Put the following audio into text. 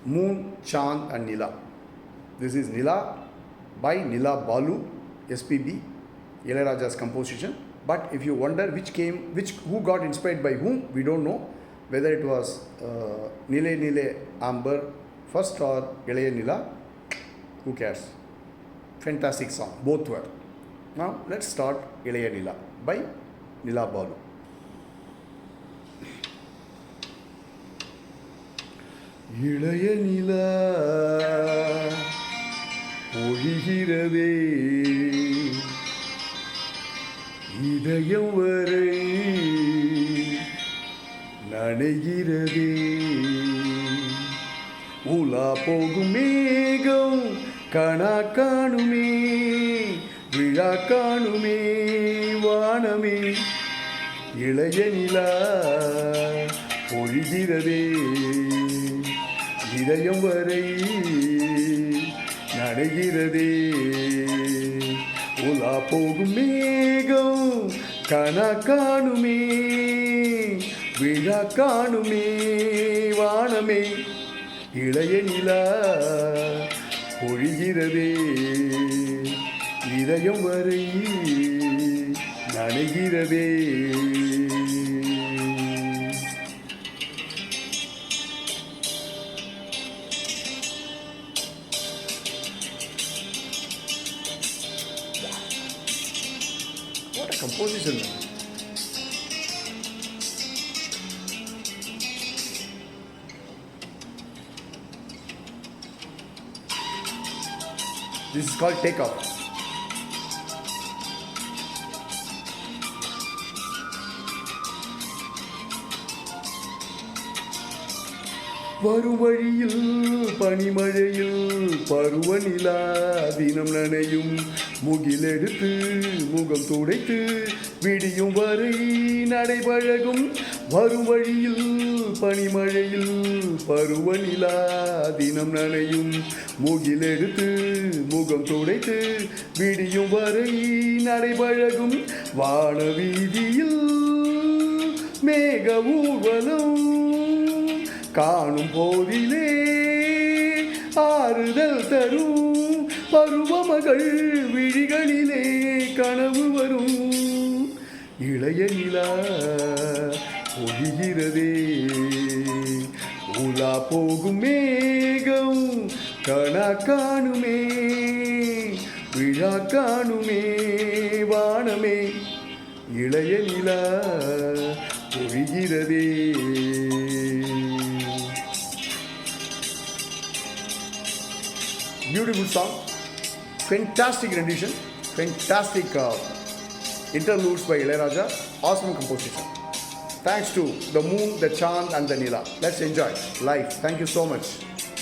Moon, Chand and Nila. This is Nila by Nila Balu, SPB, Ilayaraja's composition. But if you wonder who got inspired by whom, we don't know. Whether it was Nile Nile Amber first or Ilaya Nila, who cares? Fantastic song, both were. Now let's start Ilaya Nila by Nila Balu. இளைய நிலா பொழிகிறதே இதயம் வரை நனைகிறதே உலா போகும் மேகம் கணா காணுமே விழா காணுமே வானமே இளைய நிலா பொழிகிறதே இதயம் வரை நடைகிறதே உலா போகும் மேகம் கணா காணுமே விழா காணுமே வானமே இளைய நிலா பொழிகிறதே இதயம் வரை நடைகிறதே. What a composition. This is called Takeoff. வரும் வழியில் பனிமழையில் பருவநிலா தினம் நனையும் முகிலெடுத்து முகம் துடைத்து விடியும் வரை நடைபழகும். வரும் வழியில் பனிமழையில் பருவநிலா தினம் நனையும் முகிலெடுத்து முகம் துடைத்து விடியும் வரை நடைபழகும். வான வீதியில் மேக ஊர்வலம் காணும் போதிலே ஆறுதல் தரும். பருவமகள் விழிகளிலே கனவு வரும். இளைய நிலா பொழிகிறதே உலா போகும் மேகம் கணா காணுமே விழா காணுமே வானமே இளைய நிலா பொழிகிறதே. Beautiful song, fantastic rendition, fantastic interludes by Ilayaraja, awesome composition. Thanks to the moon, the chand and the Nila. Let's enjoy life. Thank you so much.